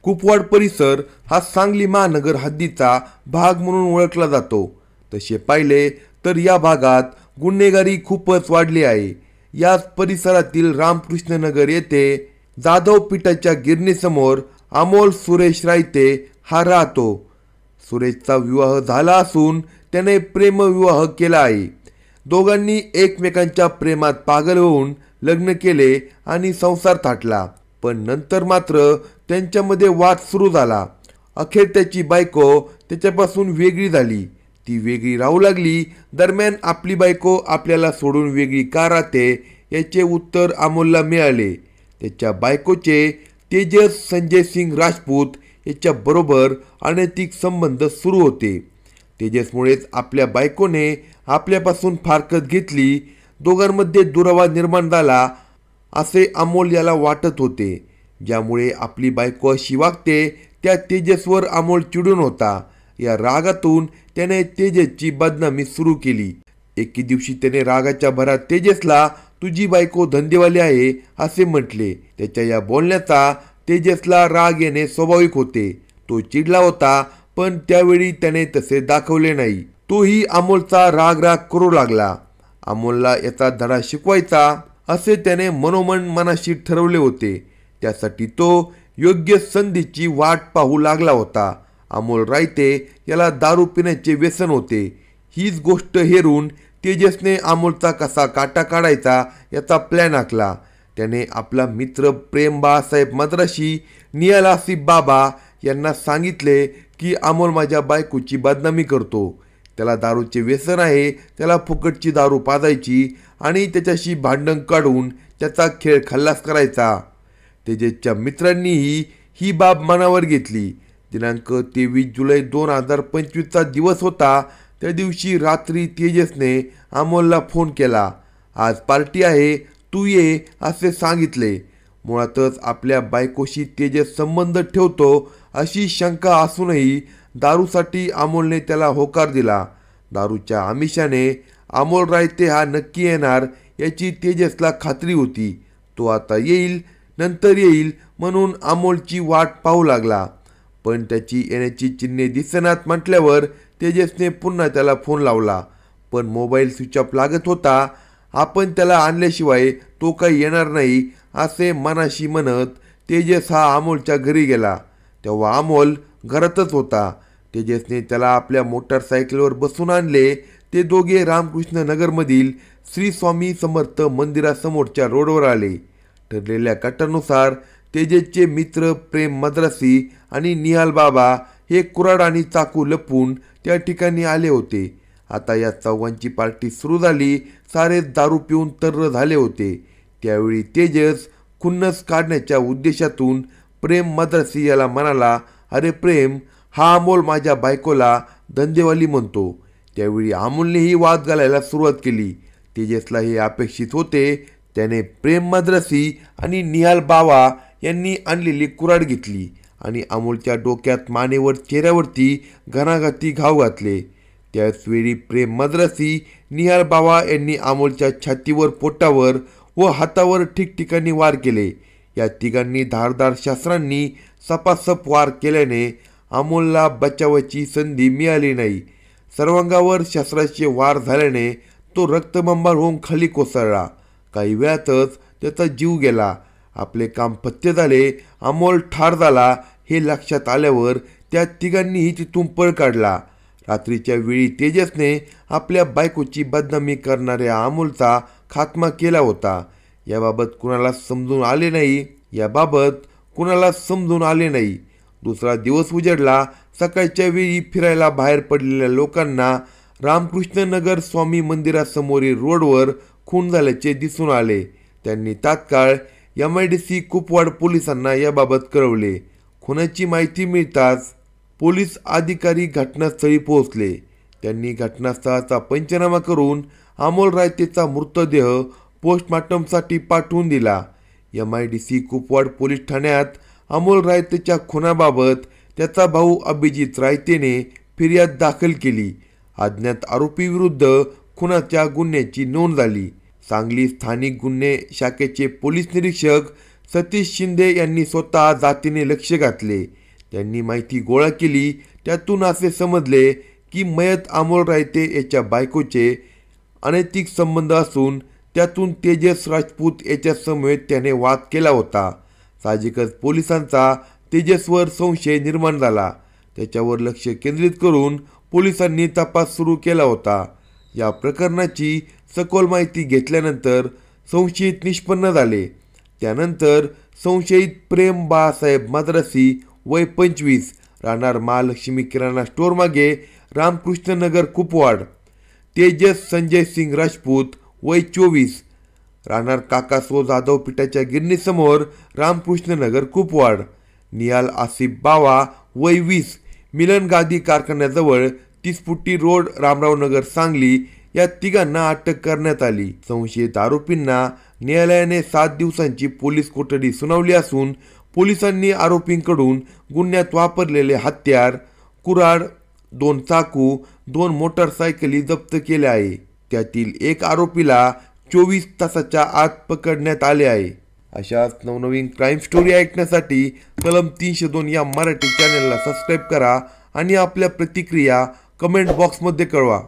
कुपवाड परिसर हा सांगली महानगर हद्दीचा भाग म्हणून ओळखला जातो। तसे पाहिले तर या भागात गुन्हेगारी खूपच वाढली आहे। याच परिसरातील रामकृष्ण नगर येथे जाधव पीठाच्या गिरणीसमोर अमोल सुरेश रायते हा राहतो। सुरेशचा विवाह झाला असून त्याने प्रेमविवाह केला आहे। दोघांनी एकमेकांच्या प्रेमात पागल होऊन लग्न केले आणि संसार थाटला। पण नंतर मात्र त्यांच्यामध्ये वाद सुरू झाला। अखेर त्याची बायको त्याच्यापासून वेगळी झाली। ती वेगळी राहू लागली। दरम्यान आपली बायको आपल्याला सोडून वेगळी का राहते याचे उत्तर अमोलला मिळाले। त्याच्या बायकोचे तेजस संजय सिंग राजपूत याच्याबरोबर अनैतिक संबंध सुरू होते। तेजसमुळेच आपल्या बायकोने आपल्यापासून फारकत घेतली। दोघांमध्ये दुरावा निर्माण झाला असे अमोल याला वाटत होते। ज्यामुळे आपली बायको अशी वागते त्या तेजसवर अमोल चिडून होता। या रागातून त्याने तेजसची बदनामी सुरू केली। एके दिवशी त्याने रागाच्या भरात तेजसला तुझी बायको धंदेवाली आहे असे म्हटले। त्याच्या या बोलण्याचा तेजसला राग येणे स्वाभाविक होते। तो चिडला होता, पण त्यावेळी त्याने तसे दाखवले नाही। तोही अमोलचा राग करू लागला। अमोलला याचा धडा शिकवायचा असे त्याने मनोमन मनाशी ठरवले होते। त्यासाठी तो योग्य संधीची वाट पाहू लागला होता। अमोल रायते याला दारू पिण्याचे व्यसन होते। हीच गोष्ट हेरून तेजसने अमोलचा कसा काटा काढायचा याचा प्लॅन आखला। त्याने आपला मित्र प्रेम बाळासाहेब मद्राशी, निहाल आसिफ बाबा यांना सांगितले की अमोल माझ्या बायकोची बदनामी करतो। त्याला दारूचे व्यसन आहे। त्याला फुकटची दारू पाजायची आणि त्याच्याशी भांडण काढून त्याचा खेळ खल्लास करायचा। तेजसच्या मित्रांनीही ही बाब मनावर घेतली। दिनांक 23 जुलै 2025चा दिवस होता। त्या दिवशी रात्री तेजसने अमोलला फोन केला। आज पार्टी आहे, तू ये असे सांगितले। मुळातच आपल्या बायकोशी तेजस संबंध ठेवतो अशी शंका असूनही दारूसाठी अमोलने त्याला होकार दिला। दारूच्या आमिषाने अमोल रायते हा नक्की येणार याची तेजसला खात्री होती। तो आता येईल, नंतर येईल म्हणून अमोलची वाट पाहू लागला। पण त्याची येण्याची चिन्हे दिसेनात म्हटल्यावर तेजसने पुन्हा त्याला फोन लावला, पण मोबाईल स्विच ऑफ लागत होता। आपण त्याला आणल्याशिवाय तो काही येणार नाही असे मनाशी म्हणत तेजस हा अमोलच्या घरी गेला। तेव्हा अमोल घरातच होता। तेजसने त्याला आपल्या मोटारसायकलवर बसून आणले। ते दोघे रामकृष्ण नगरमधील श्री स्वामी समर्थ मंदिरासमोरच्या रोडवर आले। ठरलेल्या कटानुसार तेजसचे मित्र प्रेम मद्रासी आणि निहाल बाबा हे कुऱ्हाड आणि चाकू लपवून त्या ठिकाणी आले होते। आता या चौघांची पार्टी सुरू झाली। सारे दारू पिऊन तर्र झाले होते। त्यावेळी तेजस खुन्नस काढण्याच्या उद्देशातून प्रेम मद्रासी याला म्हणाला, अरे प्रेम, हा अमोल माझ्या बायकोला धंदेवाली म्हणतो। त्यावेळी अमोलनेही वाद घालायला सुरुवात केली। तेजसला हे अपेक्षित होते। त्याने प्रेम मद्रासी आणि निहाल बाबा यांनी आणलेली कुऱ्हाड घेतली आणि अमोलच्या डोक्यात, मानेवर, चेहऱ्यावरती घणाघाती घाव घातले। त्याचवेळी प्रेम मद्रासी, निहाल बाबा यांनी अमोलच्या छातीवर, पोटावर व हातावर ठिकठिकाणी वार केले। या तिघांनी धारदार शस्त्रांनी सपासप वार केल्याने अमोलला बचावाची संधी मिळाली नाही। सर्वांगावर शस्त्राचे वार झाल्याने तो रक्तबंबाळ होऊन खाली कोसळला। काही वेळातच त्याचा जीव गेला। आपले काम फत्ते झाले। अमोल ठार झाला हे लक्षात आल्यावर त्या तिघांनीही तिथून पळ काढला। रात्रीच्या वेळी तेजसने आपल्या बायकोची बदनामी करणाऱ्या अमोलचा खात्मा केला होता। याबाबत कुणाला समजून आले नाही। दुसरा दिवस उजडला। सकाळच्या वेळी फिरायला बाहेर पडलेल्या लोकांना रामकृष्ण नगर स्वामी मंदिरासमोरील रोडवर खून झाल्याचे दिसून आले। त्यांनी तात्काळ MIDC कुपवाड पोलिसांना याबाबत कळवले। खुनाची माहिती मिळताच पोलीस अधिकारी घटनास्थळी पोहोचले। त्यांनी घटनास्थळाचा पंचनामा करून अमोल रायतेचा मृतदेह पोस्टमॉर्टमसाठी पाठवून दिला। MIDC कुपवाड पोलीस ठाण्यात अमोल रायतेच्या खुनाबाबत त्याचा भाऊ अभिजित रायतेने फिर्याद दाखल केली। अज्ञात आरोपीविरुद्ध खुनाच्या गुन्ह्याची नोंद झाली। सांगली स्थानिक गुन्हे शाखेचे पोलीस निरीक्षक सतीश शिंदे यांनी स्वतः जातीने लक्ष घातले. त्यांनी माहिती गोळा केली. त्यातून असे समजले की मयत अमोल रायते याच्या बायकोचे अनैतिक संबंध असून त्यातून तेजस राजपूत याच्या समवेत त्याने वाद केला होता. साहजिकच पोलिसांचा तेजसवर संशय निर्माण झाला. त्याच्यावर लक्ष केंद्रित करून पोलिसांनी तपास सुरू केला होता. या प्रकरणाची सखोल माहिती घेतल्यानंतर संशयित निष्पन्न झाले. त्यानंतर संशयित प्रेम बाळासाहेब मद्रासी वय 25 राहणार महालक्ष्मी किराणा स्टोअर मागे रामकृष्ण नगर कुपवाड, तेजस संजय सिंग राजपूत वय 24 राहणार काकासो जाधव पिठाच्या गिरणीसमोर रामकृष्ण नगर कुपवाड, निहाल आसिफ बावा वय 20 मिलन गादी कारखान्याजवळ 30 फुटी रोड रामराव नगर सांगली या तिघांना अटक करण्यात आली. संशयित आरोपींना न्यायालयाने 7 दिवसांची पोलीस कोठडी सुनावली असून पोलिसांनी आरोपींकडून गुन्ह्यात वापरलेले हत्यार, कुऱ्हाड, 2 चाकू, 2 मोटारसायकली जप्त केल्या आहे. त्यातील एक आरोपीला 24 तासाच्या आत पकडण्यात आले आहे. अशाच नवनवीन क्राईम स्टोरी ऐकण्यासाठी कलम 302 या मराठी चॅनलला सबस्क्राईब करा आणि आपल्या प्रतिक्रिया कमेंट बॉक्समध्ये कळवा.